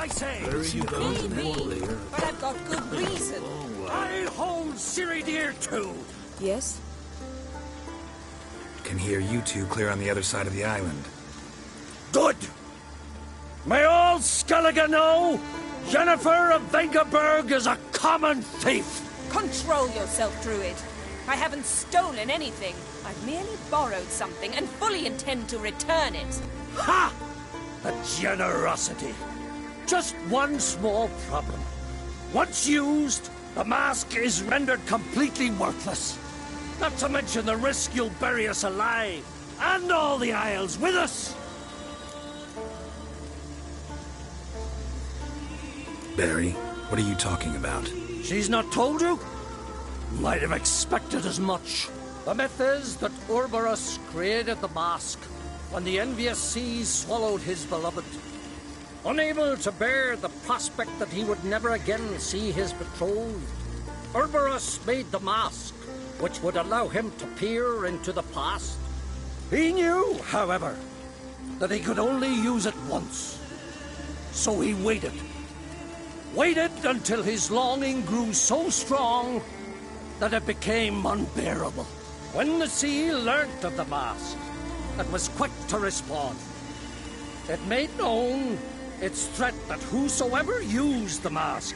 I say? Where are you going to war later? But I've got good reason. I hold Ciri dear too. Yes? Can hear you two clear on the other side of the island. Good. May all Skellige know Yennefer of Vengerberg is a common thief. Control yourself, Druid. I haven't stolen anything. I've merely borrowed something and fully intend to return it. Ha! The generosity. Just one small problem. Once used, the mask is rendered completely worthless. Not to mention the risk you'll bury us alive, and all the Isles with us. Barry, what are you talking about? She's not told you? Might have expected as much. The myth is that Urborus created the mask when the envious seas swallowed his beloved. Unable to bear the prospect that he would never again see his betrothed, Urborus made the mask, which would allow him to peer into the past. He knew, however, that he could only use it once. So he waited. Waited until his longing grew so strong that it became unbearable. When the sea learnt of the mask, it was quick to respond. It made known its threat that whosoever used the mask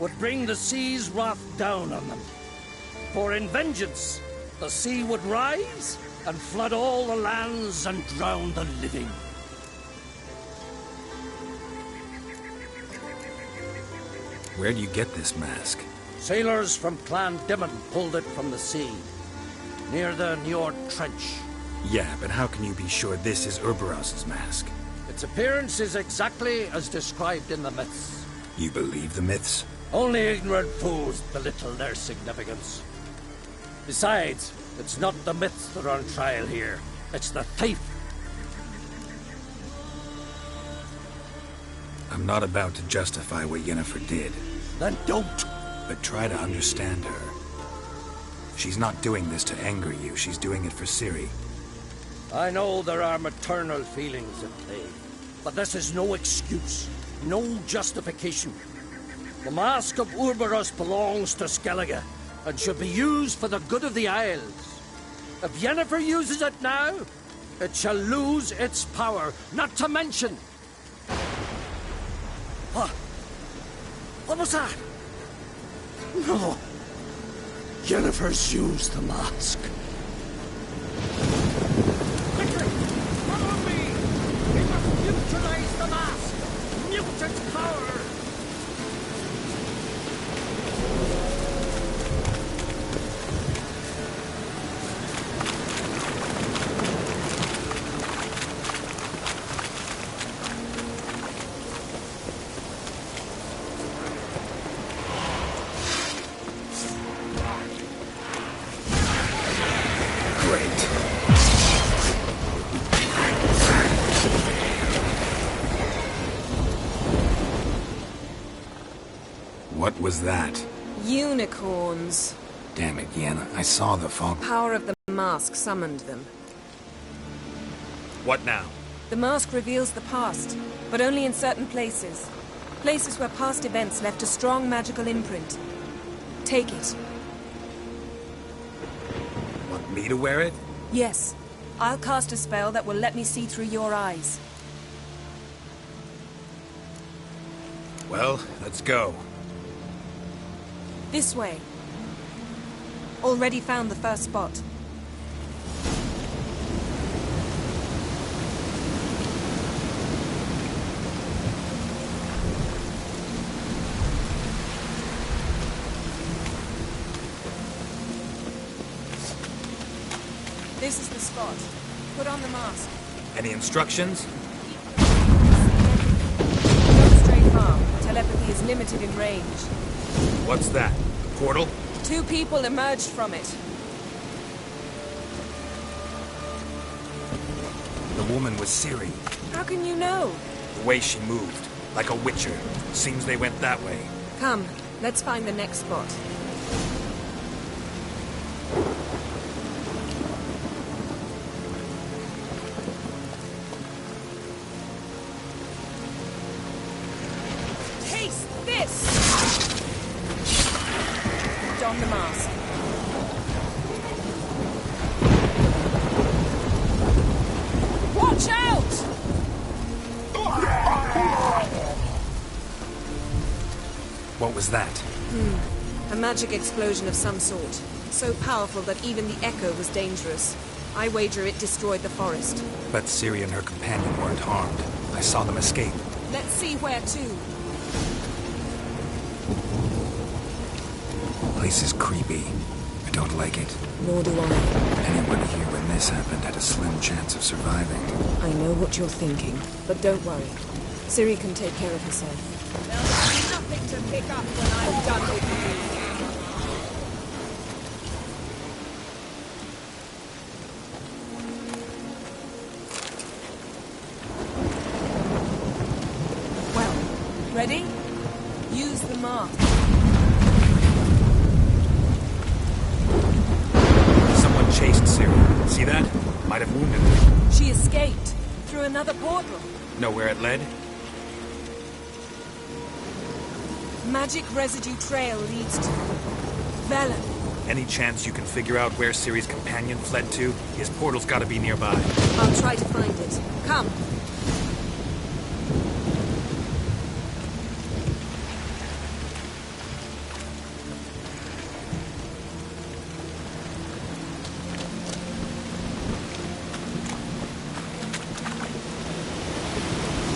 would bring the sea's wrath down on them. For in vengeance, the sea would rise and flood all the lands and drown the living. Where do you get this mask? Sailors from Clan Dimon pulled it from the sea, near the Njord Trench. Yeah, but how can you be sure this is Urboros's mask? Its appearance is exactly as described in the myths. You believe the myths? Only ignorant fools belittle their significance. Besides, it's not the myths that are on trial here. It's the thief. I'm not about to justify what Yennefer did. Then don't. But try to understand her. She's not doing this to anger you, she's doing it for Ciri. I know there are maternal feelings at play, but this is no excuse, no justification. The Mask of Urborus belongs to Skellige, and should be used for the good of the Isles. If Yennefer uses it now, it shall lose its power, not to mention... What? What was that? No. Yennefer's used the mask. Quickly! Follow me! We must neutralize the mask! Mute its power! What was that? Unicorns. Damn it, Yenna. I saw the fog. Power of the mask summoned them. What now? The mask reveals the past, but only in certain places. Places where past events left a strong magical imprint. Take it. Want me to wear it? Yes. I'll cast a spell that will let me see through your eyes. Well, let's go. This way. Already found the first spot. This is the spot. Put on the mask. Any instructions? Go straight farm. Telepathy is limited in range. What's that? A portal? 2 people emerged from it. The woman was Ciri. How can you know? The way she moved. Like a witcher. Seems they went that way. Come, let's find the next spot. this! Don the mask. Watch out! What was that? A magic explosion of some sort. So powerful that even the echo was dangerous. I wager it destroyed the forest. But Ciri and her companion weren't harmed. I saw them escape. Let's see where to. Place is creepy. I don't like it. Nor do I. Anyone here when this happened had a slim chance of surviving. I know what you're thinking, but don't worry. Ciri can take care of herself. There'll be nothing to pick up when I'm done with you. Well, ready? Use the mask. Someone chased Ciri. See that? Might have wounded her. She escaped through another portal. Know where it led? Magic residue trail leads to Velen. Any chance you can figure out where Ciri's companion fled to? His portal's gotta be nearby. I'll try to find it. Come.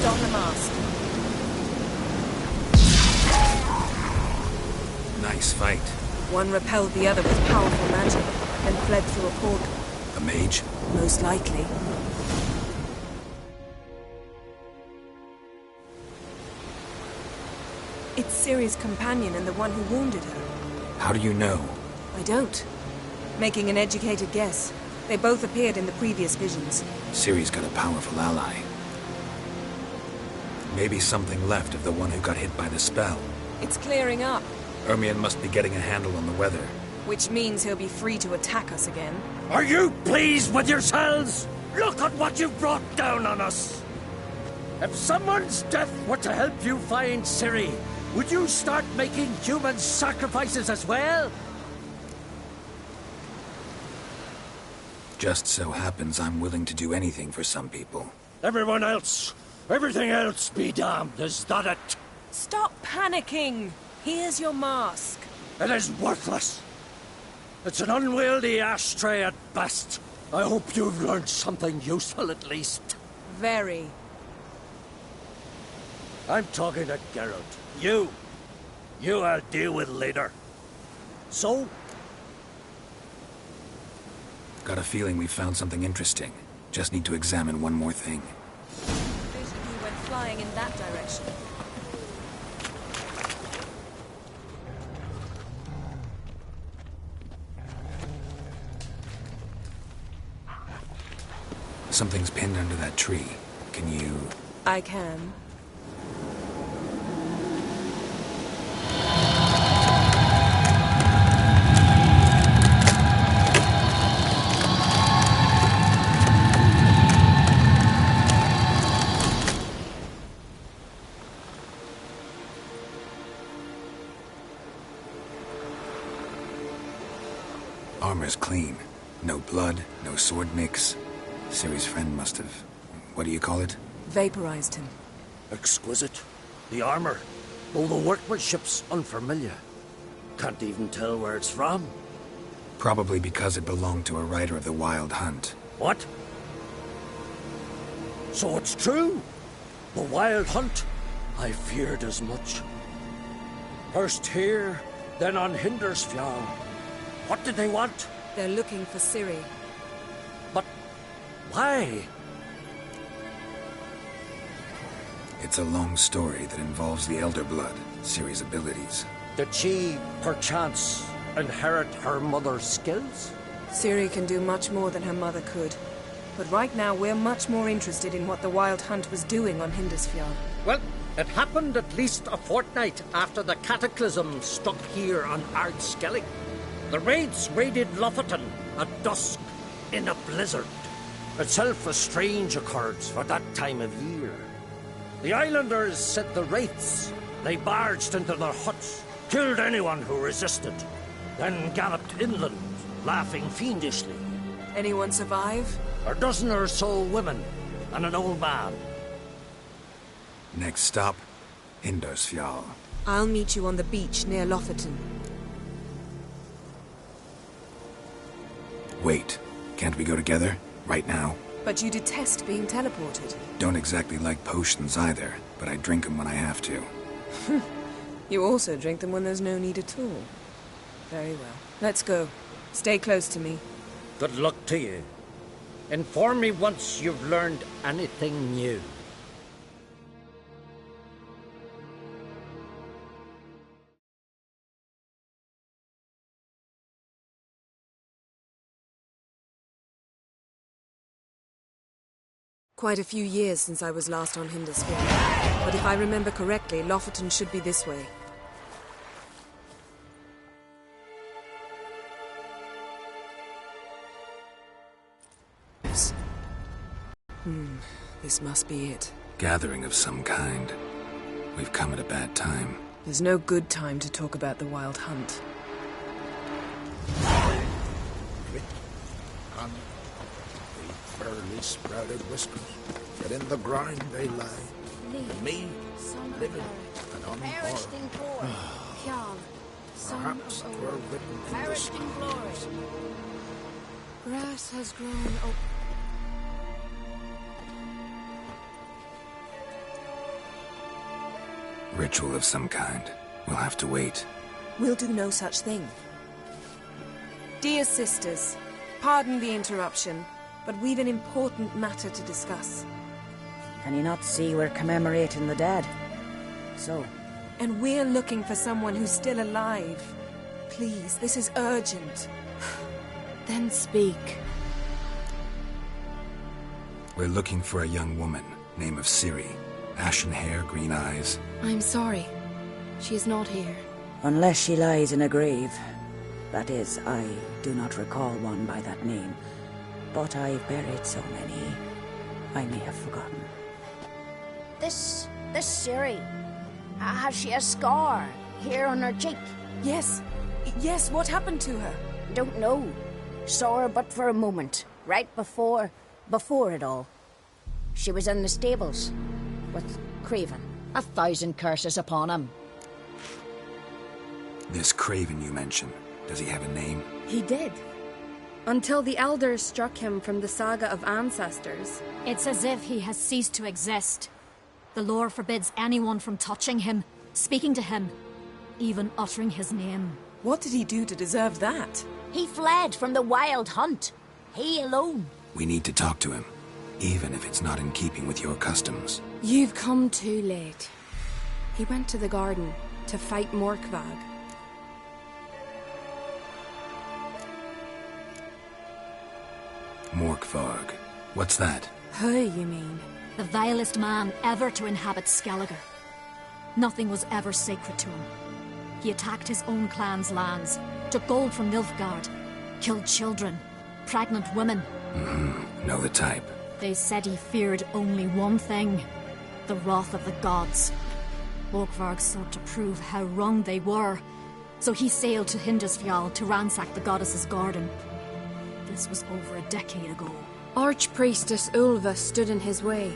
Don the mask. Nice fight. One repelled the other with powerful magic, then fled through a portal. A mage? Most likely. It's Ciri's companion and the one who wounded her. How do you know? I don't. Making an educated guess. They both appeared in the previous visions. Ciri's got a powerful ally. Maybe something left of the one who got hit by the spell. It's clearing up, Ermion must be getting a handle on the weather. which means he'll be free to attack us again. Are you pleased with yourselves? Look at what you've brought down on us. If someone's death were to help you find Ciri, would you start making human sacrifices as well? Just so happens I'm willing to do anything for some people. Everyone else, everything else be damned, is that it? Stop panicking! Here's your mask. It is worthless. It's an unwieldy ashtray at best. I hope you've learned something useful at least. Very. I'm talking to Geralt. You I'll deal with later. So, Got a feeling we found something interesting. Just need to examine one more thing. Vision you went flying in that direction. Something's pinned under that tree. Can you... I can. Armor's clean. No blood, no sword nicks. Ciri's friend must have... What do you call it? Vaporized him. exquisite. The armor, though the workmanship's unfamiliar. Can't even tell where it's from. Probably because it belonged to a rider of the Wild Hunt. What? So it's true? The Wild Hunt? I feared as much. First here, then on Hindersfjall. What did they want? They're looking for Ciri. But why? It's a long story that involves the Elder Blood, Ciri's abilities. Did she, perchance, inherit her mother's skills? Ciri can do much more than her mother could. But right now, we're much more interested in what the Wild Hunt was doing on Hindersfjall. Well, it happened at least a fortnight after the cataclysm struck here on Ardskellig. The raids raided Lofoten at dusk in a blizzard. Itself a strange occurrence for that time of year. The islanders said the wraiths They barged into their huts, killed anyone who resisted, then galloped inland, laughing fiendishly. Anyone survive? A dozen or so women, and an old man. Next stop, Hindarsfjall. I'll meet you on the beach near Lofoten. Wait, can't we go together? Right now? But you detest being teleported. Don't exactly like potions either, but I drink them when I have to. You also drink them when there's no need at all. Very well. Let's go. Stay close to me. Good luck to you. Inform me once you've learned anything new. Quite a few years since I was last on Hindarsfjall. But if I remember correctly, Lofoten should be this way. This must be it. Gathering of some kind. We've come at a bad time. There's no good time to talk about the Wild Hunt. Burly sprouted whiskers, but in the grind they lie. Me, living and perished in unharmed. glory. Kjall, son Perhaps of twere Odin, written in the perished in glory. stars. Grass has grown up. Ritual of some kind. We'll have to wait. We'll do no such thing. Dear sisters, pardon the interruption, but we've an important matter to discuss. Can you not see we're commemorating the dead? So, And we're looking for someone who's still alive. Please, this is urgent. Then speak. We're looking for a young woman, name of Ciri. Ashen hair, green eyes. I'm sorry. She is not here. unless she lies in a grave. That is, I do not recall one by that name. But I've buried so many, I may have forgotten. This Ciri, has she a scar here on her cheek? Yes. Yes, what happened to her? Don't know. Saw her but for a moment, right before it all. She was in the stables with Craven. 1,000 curses upon him. This Craven you mentioned, does he have a name? He did. Until the Elders struck him from the Saga of Ancestors. It's as if he has ceased to exist. The lore forbids anyone from touching him, speaking to him, even uttering his name. What did he do to deserve that? He fled from the Wild Hunt. He alone. We need to talk to him, even if it's not in keeping with your customs. You've come too late. He went to the garden to fight Morkvag. Morkvarg. What's that? Who, you mean? The vilest man ever to inhabit Skellige. Nothing was ever sacred to him. He attacked his own clan's lands, took gold from Nilfgaard, killed children, pregnant women. Know the type. They said he feared only one thing, the wrath of the gods. Morkvarg sought to prove how wrong they were, so he sailed to Hindarsfjall to ransack the goddess's garden. This was over a decade ago. Archpriestess Ulva stood in his way.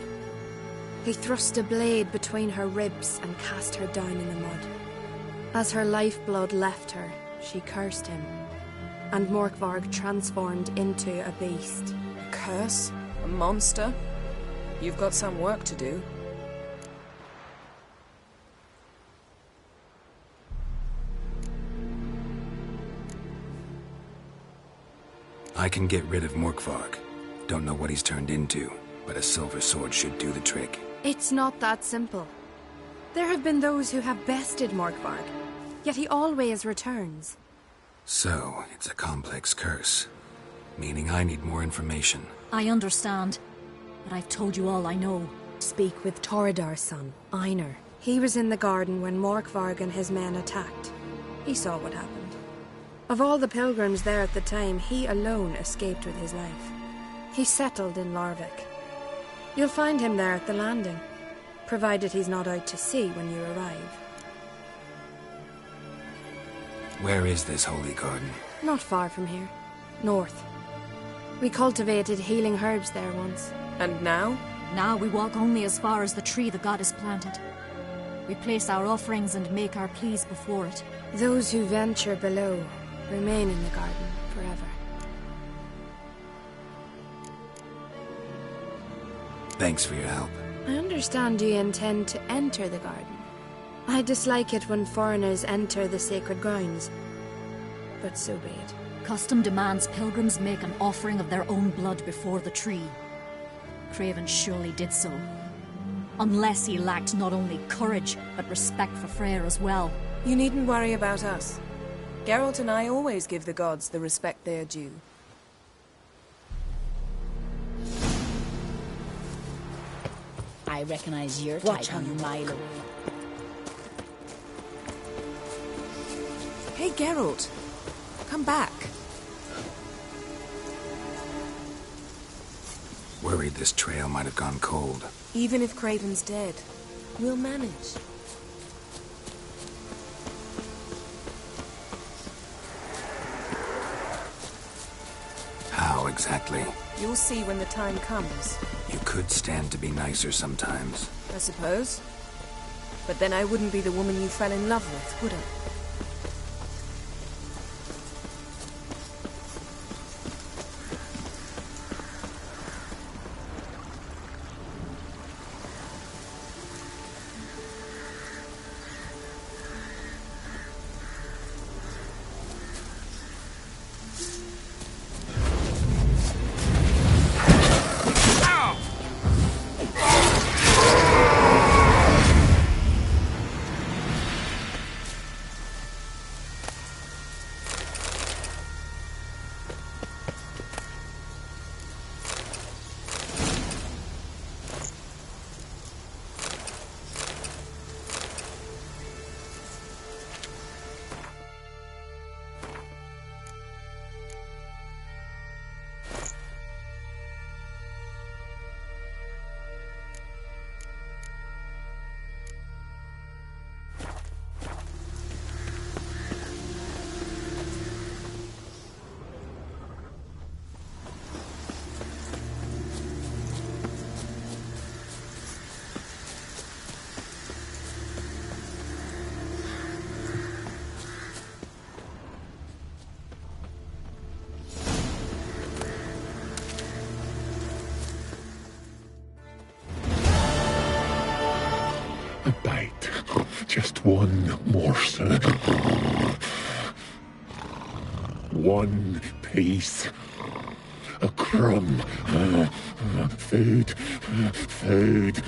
He thrust a blade between her ribs and cast her down in the mud. As her lifeblood left her, she cursed him, and Morkvarg transformed into a beast. A curse? A monster? You've got some work to do. I can get rid of Morkvarg. Don't know what he's turned into, but a silver sword should do the trick. It's not that simple. There have been those who have bested Morkvarg, yet he always returns. So, it's a complex curse. Meaning I need more information. I understand, but I've told you all I know. Speak with Toradar's son, Einar. He was in the garden when Morkvarg and his men attacked. He saw what happened. Of all the pilgrims there at the time, he alone escaped with his life. He settled in Larvik. You'll find him there at the landing, provided he's not out to sea when you arrive. Where is this holy garden? Not far from here. North. We cultivated healing herbs there once. And now? Now we walk only as far as the tree the goddess planted. We place our offerings and make our pleas before it. Those who venture below remain in the garden forever. Thanks for your help. I understand you intend to enter the garden. I dislike it when foreigners enter the sacred grounds. But so be it. Custom demands pilgrims make an offering of their own blood before the tree. Craven surely did so. Unless he lacked not only courage, but respect for Freyr as well. You needn't worry about us. Geralt and I always give the gods the respect they are due. I recognize your Watch type how you a mile away. Hey, Geralt. Come back. Worried this trail might have gone cold. Even if Craven's dead, we'll manage. How exactly? You'll see when the time comes, You could stand to be nicer sometimes. I suppose. But then I wouldn't be the woman you fell in love with, would I? A bite. Just one morsel. One piece. A crumb. Food. Food.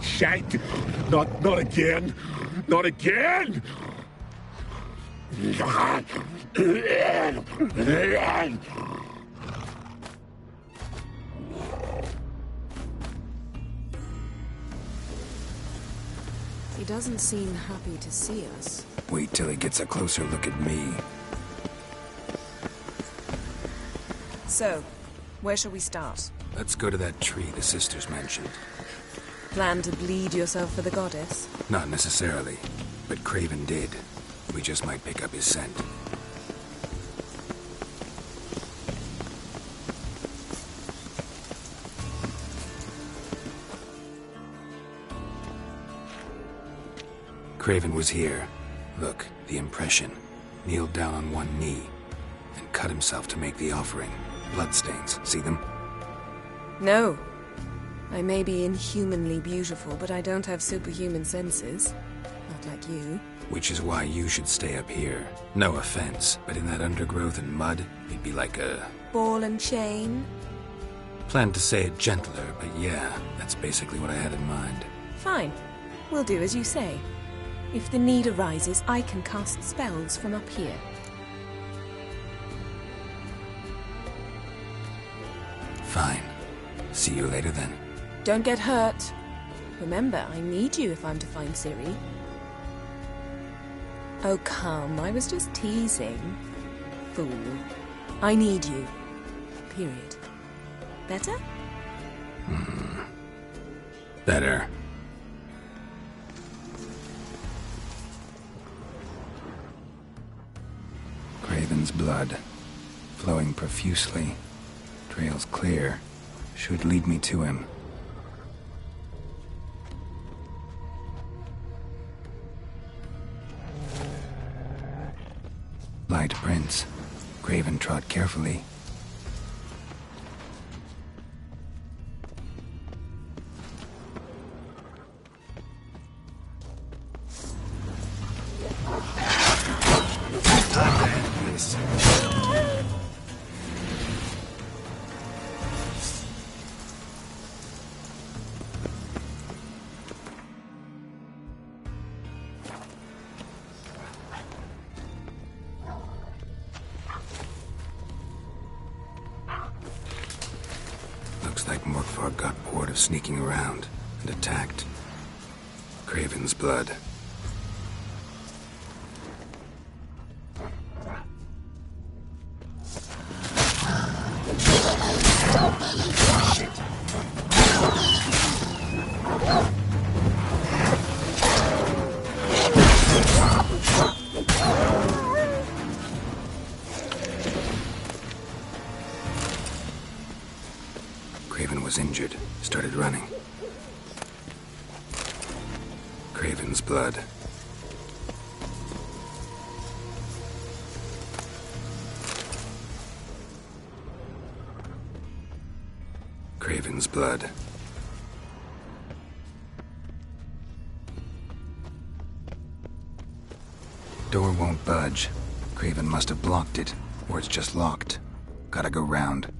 Shite. Not again. Not again. He doesn't seem happy to see us. Wait till he gets a closer look at me. So, where shall we start? Let's go to that tree the sisters mentioned. Plan to bleed yourself for the goddess? Not necessarily, but Craven did. We just might pick up his scent. Craven was here. Look, the impression. Kneeled down on one knee and cut himself to make the offering. Bloodstains. See them? No. I may be inhumanly beautiful, but I don't have superhuman senses. Not like you. Which is why you should stay up here. No offense, but in that undergrowth and mud, you'd be like a... Ball and chain? Planned to say it gentler, but yeah, that's basically what I had in mind. Fine. We'll do as you say. If the need arises, I can cast spells from up here. Fine. See you later then. Don't get hurt. Remember, I need you if I'm to find Ciri. Oh, come. I was just teasing. Fool. I need you. Period. Better? Better. blood, flowing profusely. Trail's clear. Should lead me to him. Light prints. Craven trod carefully. Looks like Morkvar got bored of sneaking around and attacked. Craven's blood. Craven was injured, started running. Craven's blood. Craven's blood. Door won't budge. Craven must have blocked it, or it's just locked. Gotta go round.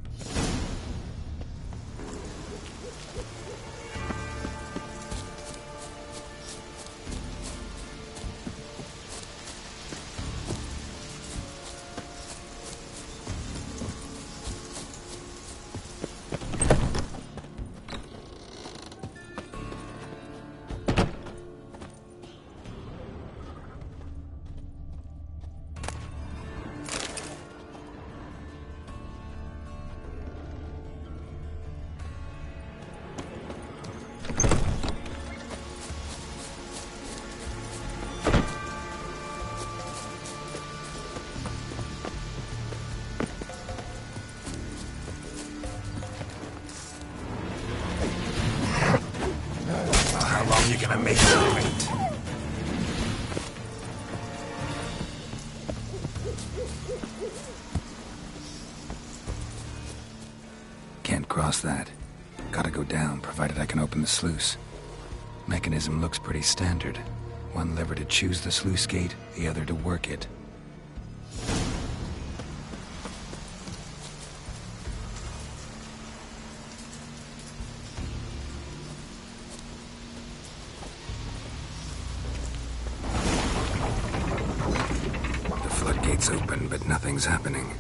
You're gonna make it wait. Can't cross that. Gotta go down, provided I can open the sluice. Mechanism looks pretty standard. One lever to choose the sluice gate, the other to work it. Floodgates open, but nothing's happening.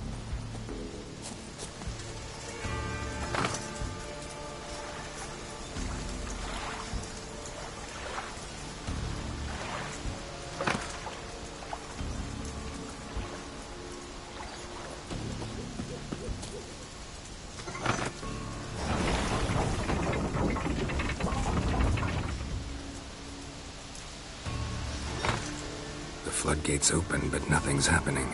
Floodgates open, but nothing's happening.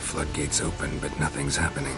Floodgates open, but nothing's happening.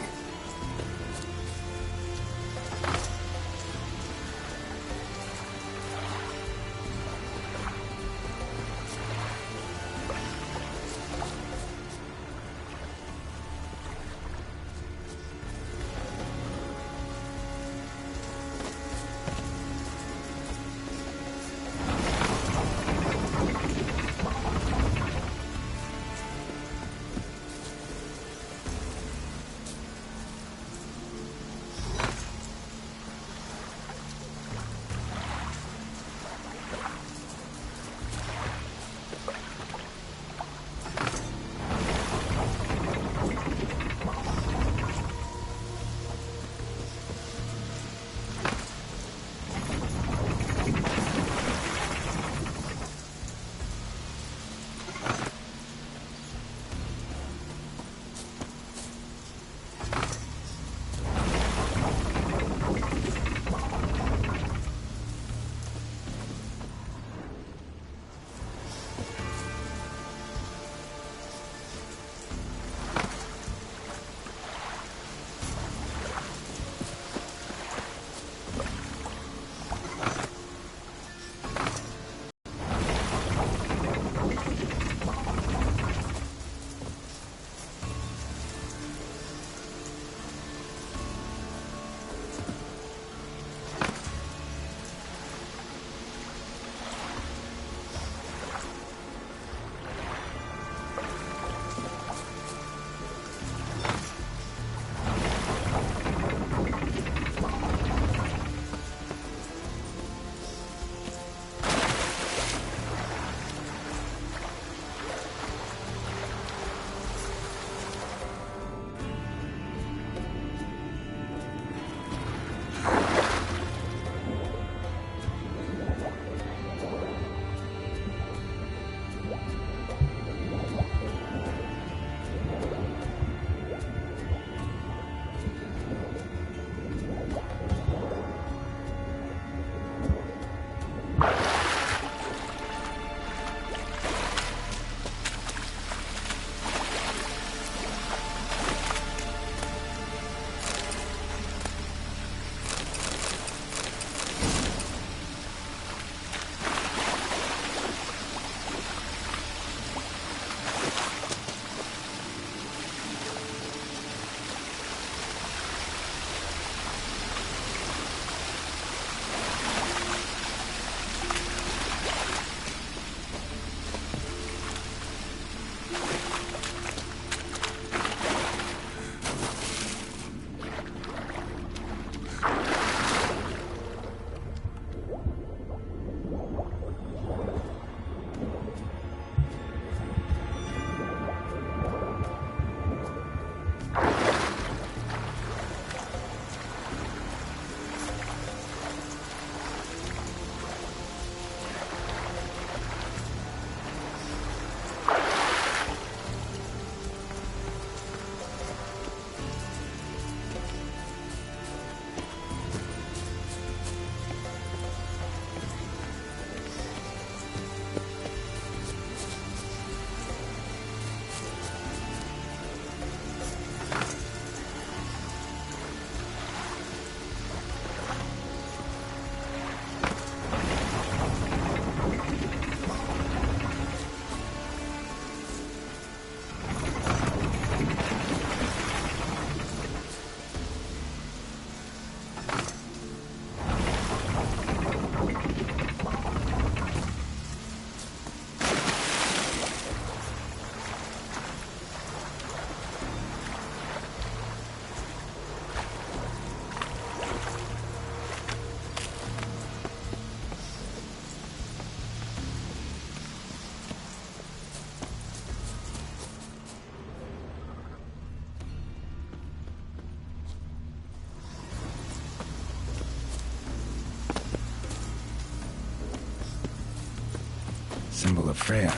Symbol of Freya.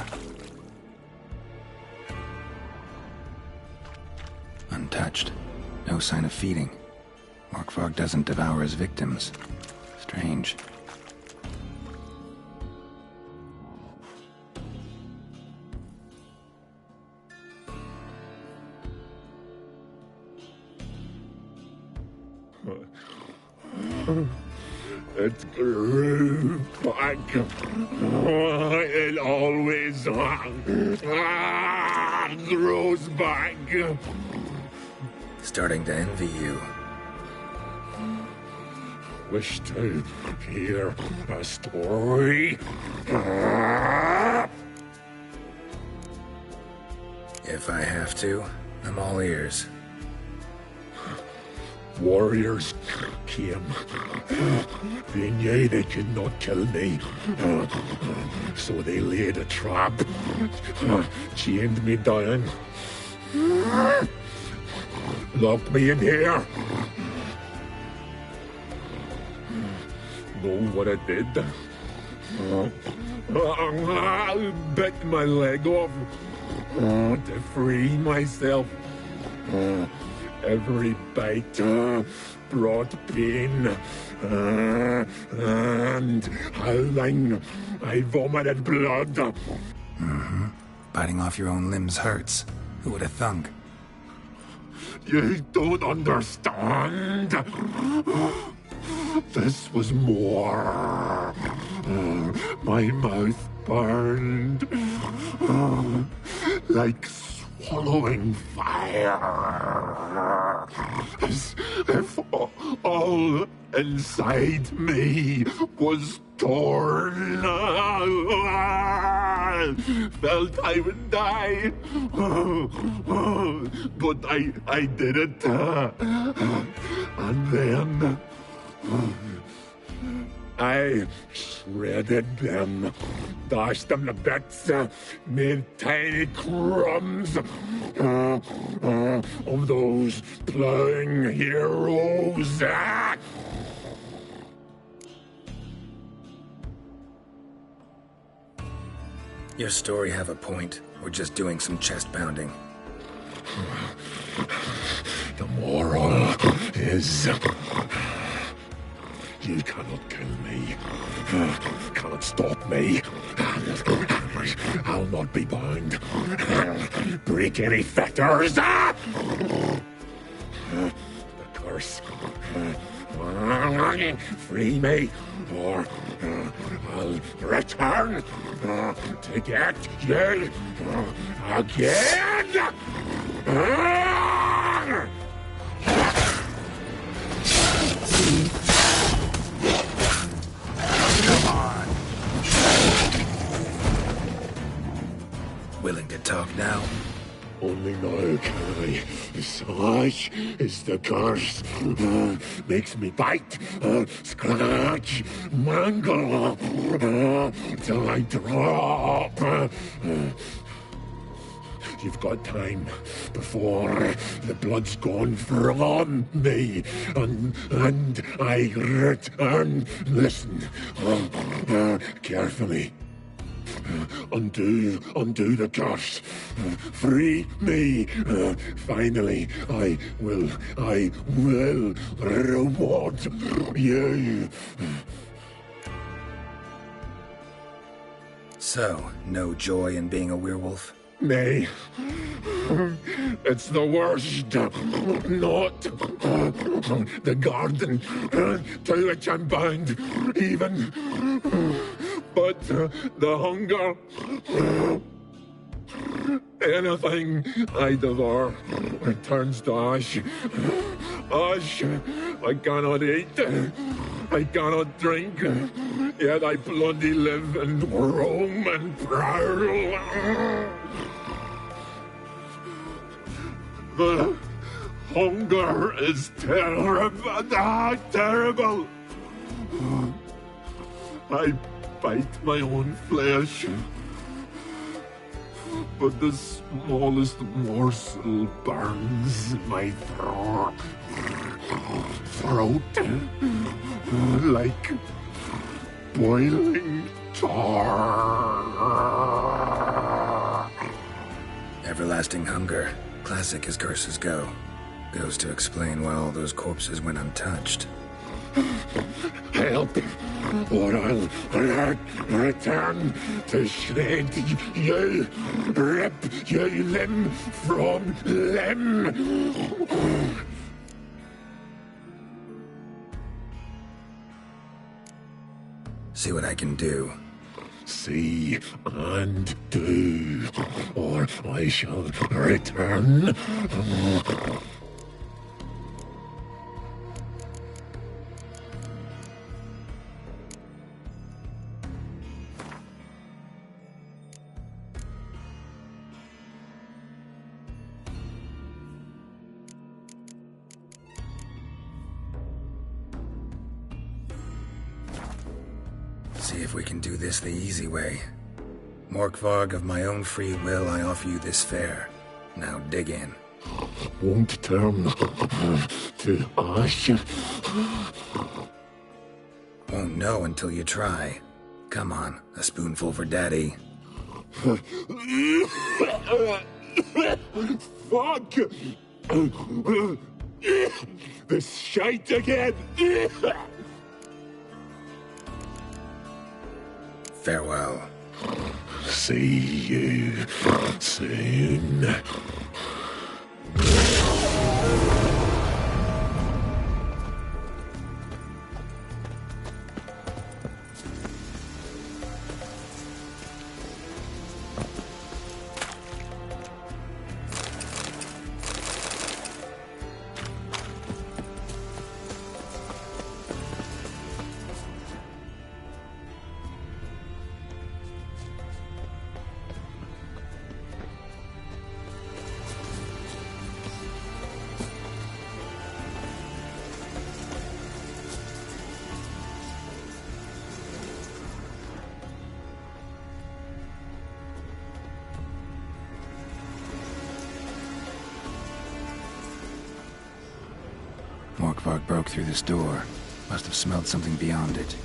Untouched. No sign of feeding. Morkvarg doesn't devour his victims. Strange. It grew back. It always grows back. Starting to envy you. Wish to hear a story? If I have to, I'm all ears. Warriors came. They knew they could not kill me. So they laid a trap. Chained me down. Locked me in here. Know what I did? I bit my leg off to free myself. Every bite brought pain, and howling, I vomited blood. Mm-hmm. Biting off your own limbs hurts. Who would have thunk? You don't understand. This was more. My mouth burned like swallowing fire, as if all inside me was torn. Felt I would die, but I did it, and then I shredded them, dashed them to bits, made tiny crumbs of those plowing heroes. Your story have a point, or just doing some chest pounding? The moral is... You cannot kill me. Cannot stop me. I'll not be bound. Break any fetters. The curse. Free me, or I'll return to get you again. Come on. Willing to talk now? Only now can I. Such is the curse. Makes me bite, scratch, mangle, till I drop. You've got time before the blood's gone from me, and I return. Listen, carefully. Undo the curse. Free me. Finally, I will reward you. So, no joy in being a werewolf? Nay. It's the worst. Not the garden to which I'm bound, even. But the hunger. Anything I devour turns to ash. Ash. I cannot eat. I cannot drink. Yet I bloody live and roam and prowl. The hunger is terrible. Terrible. I bite my own flesh, but the smallest morsel burns my throat like boiling tar. Everlasting hunger. Classic as curses go. Goes to explain why all those corpses went untouched. Help, or I'll return to shred you, rip you limb from limb. See what I can do. See and do, or I shall return. See if we can do this the easy way. Morkvarg, of my own free will, I offer you this fare. Now dig in. Won't turn to ash. Won't know until you try. Come on, a spoonful for Daddy. Fuck! This shite again! Farewell. See you soon. Morkvarg broke through this door. Must have smelled something beyond it.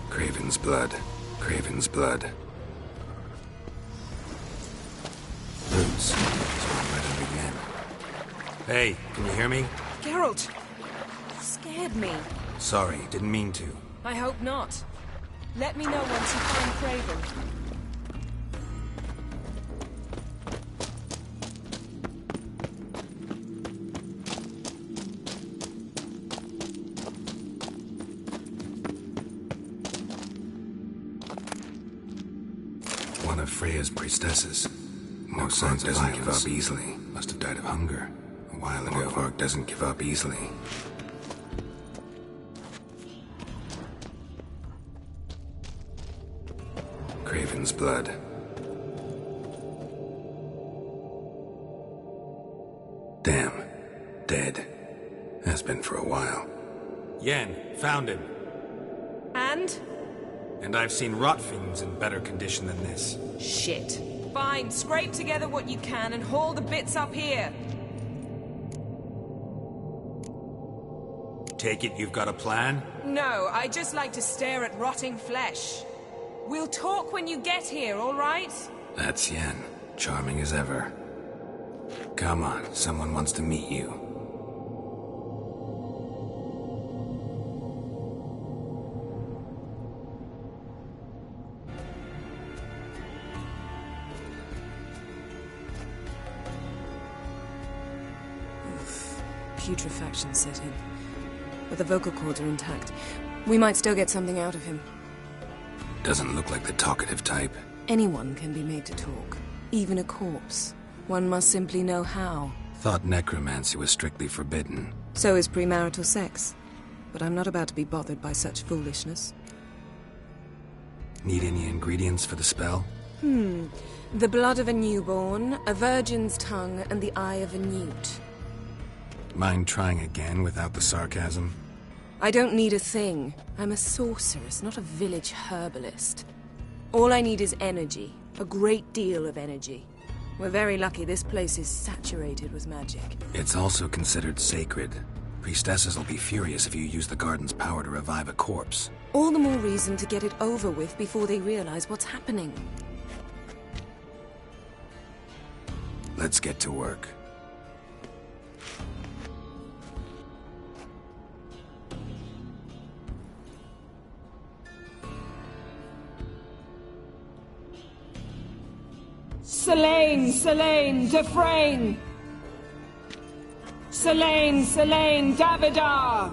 Craven's blood. Craven's blood. Roots. Right under again. Hey, can you hear me? Geralt! Scared me. Sorry, didn't mean to. I hope not. Let me know once you find Craven. One of Freya's priestesses. No signs of violence. Doesn't give up easily. Must have died of hunger a while ago. Morkvarg doesn't give up easily. Craven's blood. Damn. Dead. Has been for a while. Yen, found him. And? And I've seen rot fiends in better condition than this. Shit. Fine, scrape together what you can and haul the bits up here. Take it you've got a plan? No, I just like to stare at rotting flesh. We'll talk when you get here, all right? That's Yen. Charming as ever. Come on, someone wants to meet you. Putrefaction set in. But the vocal cords are intact. We might still get something out of him. Doesn't look like the talkative type. Anyone can be made to talk. Even a corpse. One must simply know how. Thought necromancy was strictly forbidden. So is premarital sex. But I'm not about to be bothered by such foolishness. Need any ingredients for the spell? The blood of a newborn, a virgin's tongue, and the eye of a newt. Mind trying again without the sarcasm? I don't need a thing. I'm a sorceress, not a village herbalist. All I need is energy. A great deal of energy. We're very lucky this place is saturated with magic. It's also considered sacred. Priestesses will be furious if you use the garden's power to revive a corpse. All the more reason to get it over with before they realize what's happening. Let's get to work. Selene, Selene, Dufresne! Selene, Selene, Davidar!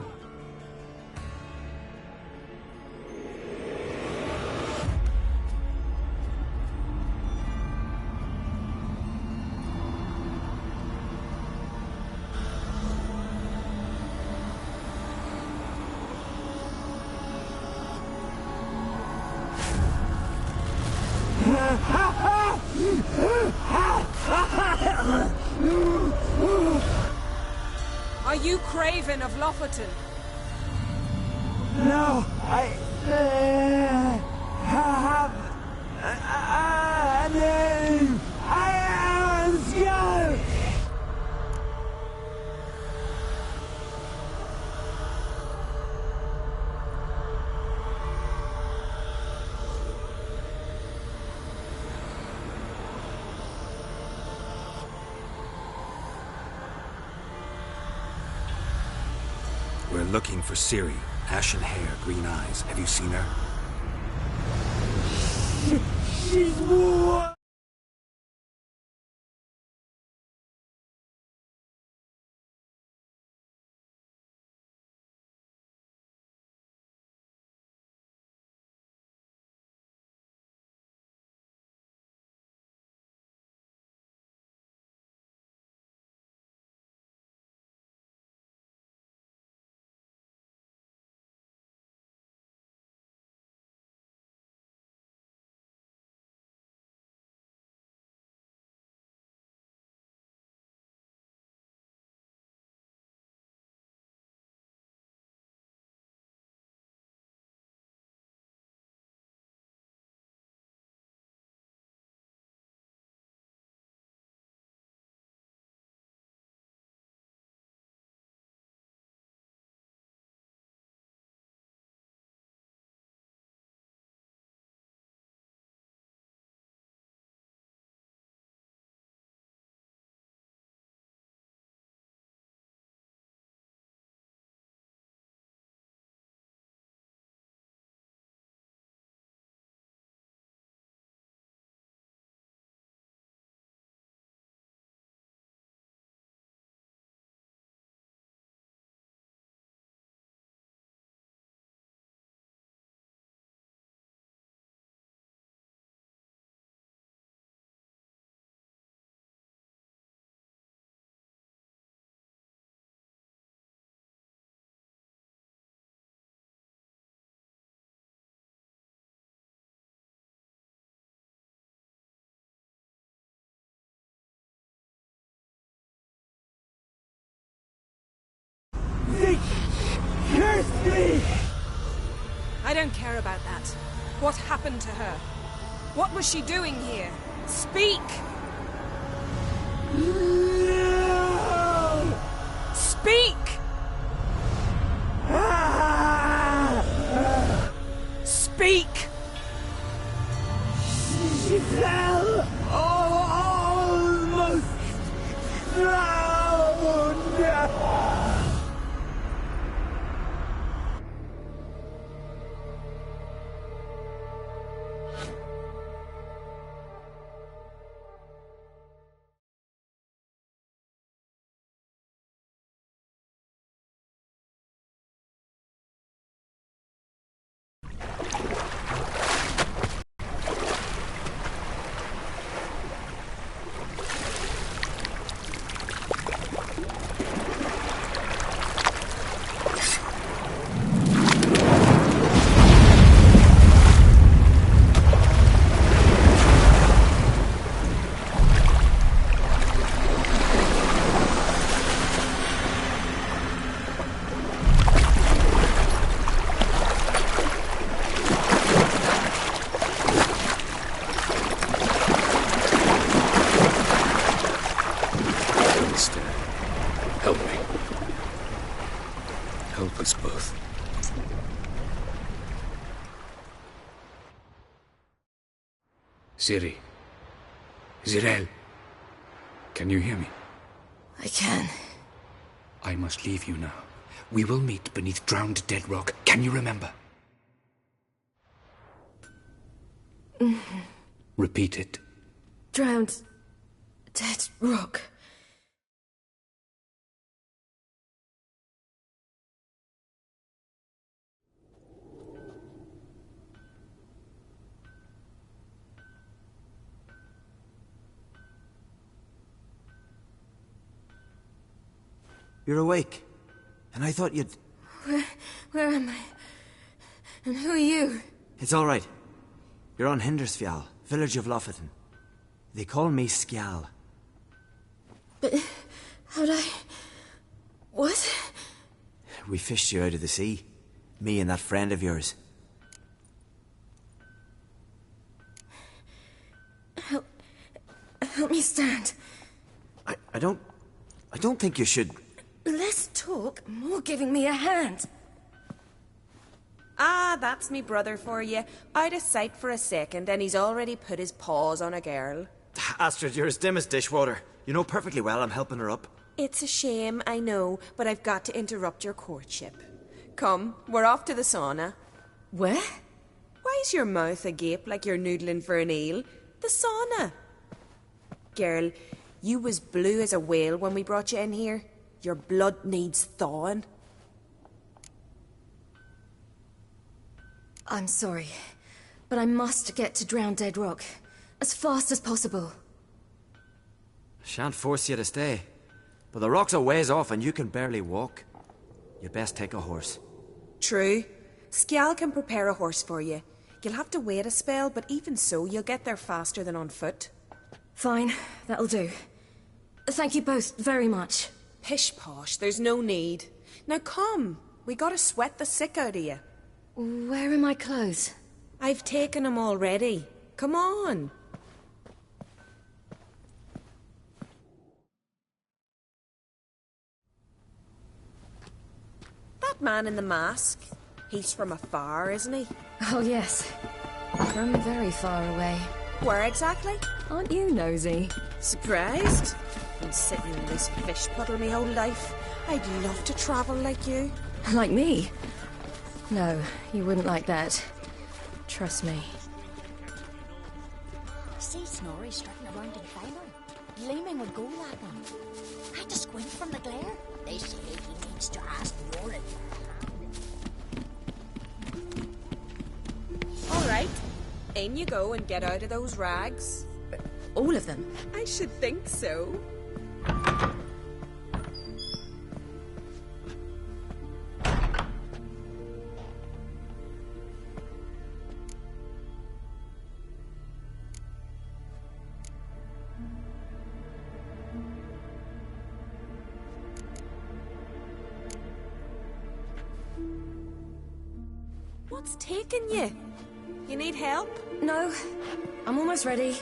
Are you Craven of Lofoten? No, I have a name. I am Skull. We're looking for Ciri. Ashen hair, green eyes. Have you seen her? She's war. They cursed me! I don't care about that. What happened to her? What was she doing here? Speak! No! Speak! Speak! She fell! Almost drowned! Ciri. Zirael. Can you hear me? I can. I must leave you now. We will meet beneath drowned dead rock. Can you remember? Repeat it. Drowned. Dead rock. You're awake. And I thought you'd... Where am I? And who are you? It's all right. You're on Hindersfjall, village of Lofoten. They call me Skjal. But how'd I... What? We fished you out of the sea. Me and that friend of yours. Help me stand. I don't think you should... Less talk, more giving me a hand. Ah, that's me brother for you. Out of sight for a second, and he's already put his paws on a girl. Astrid, you're as dim as dishwater. You know perfectly well I'm helping her up. It's a shame, I know, but I've got to interrupt your courtship. Come, we're off to the sauna. Where? Why's your mouth agape like you're noodling for an eel? The sauna. Girl, you was blue as a whale when we brought you in here. Your blood needs thawing. I'm sorry, but I must get to Drowned Dead Rock as fast as possible. Shan't force you to stay, but the rock's a ways off and you can barely walk. You best take a horse. True. Skjal can prepare a horse for you. You'll have to wait a spell, but even so, you'll get there faster than on foot. Fine, that'll do. Thank you both very much. Pish-posh, there's no need. Now come, we gotta sweat the sick out of you. Where are my clothes? I've taken them already. Come on. That man in the mask, he's from afar, isn't he? Oh yes, from very far away. Where exactly? Aren't you nosy? Surprised? Been sitting in this fish puddle my whole life. I'd love to travel like you. Like me? No, you wouldn't like that. Trust me. I see Snorri strutting around in finery, gleaming with gold at them. I had to squint from the glare. They say he needs to ask Roland. All right, in you go and get out of those rags. All of them? I should think so. What's taking you? You need help? No, I'm almost ready.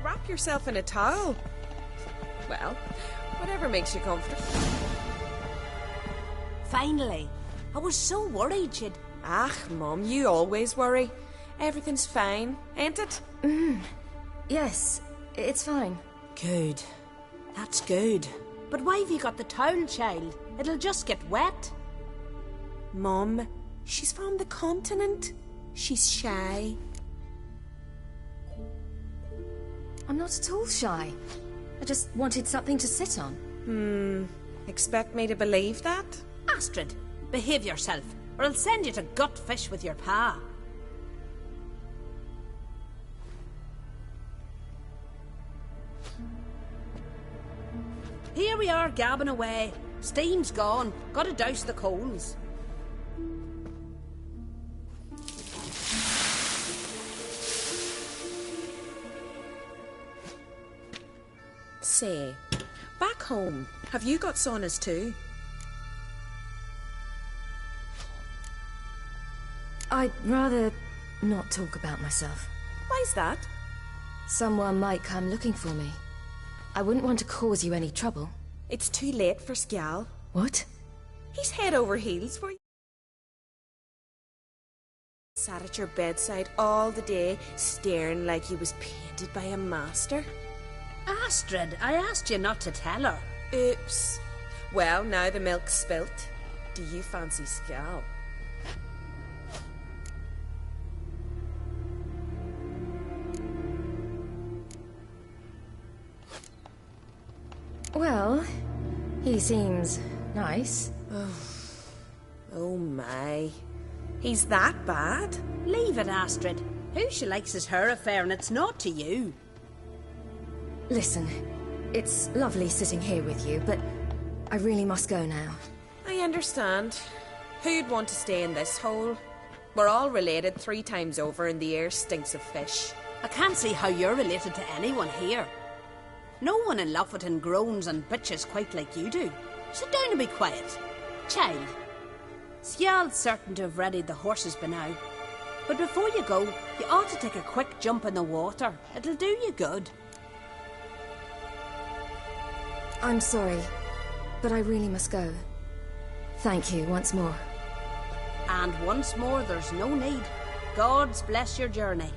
Wrap yourself in a towel. Well, whatever makes you comfortable. Finally. I was so worried you'd... Ah, Mum, you always worry. Everything's fine, ain't it? Yes, it's fine. Good. That's good. But why have you got the towel, child? It'll just get wet. Mum, she's from the continent. She's shy. I'm not at all shy. I just wanted something to sit on. Expect me to believe that? Astrid, behave yourself, or I'll send you to Gutfish with your pa. Here we are, gabbing away. Steam's gone. Gotta douse the coals. Say, back home, have you got saunas too? I'd rather not talk about myself. Why's that? Someone might come looking for me. I wouldn't want to cause you any trouble. It's too late for Skjal. What? He's head over heels for you. Sat at your bedside all the day, staring like he was painted by a master. Astrid, I asked you not to tell her. Oops. Well, now the milk's spilt. Do you fancy Skjal? Well, he seems nice. Oh my. He's that bad? Leave it, Astrid. Who she likes is her affair and it's not to you. Listen, it's lovely sitting here with you, but I really must go now. I understand. Who'd want to stay in this hole? We're all related 3 times over and the air stinks of fish. I can't see how you're related to anyone here. No one in Lofoten groans and bitches quite like you do. Sit down and be quiet. Child, Skjal's certain to have readied the horses by now. But before you go, you ought to take a quick jump in the water. It'll do you good. I'm sorry, but I really must go. Thank you once more. And once more, there's no need. God's bless your journey.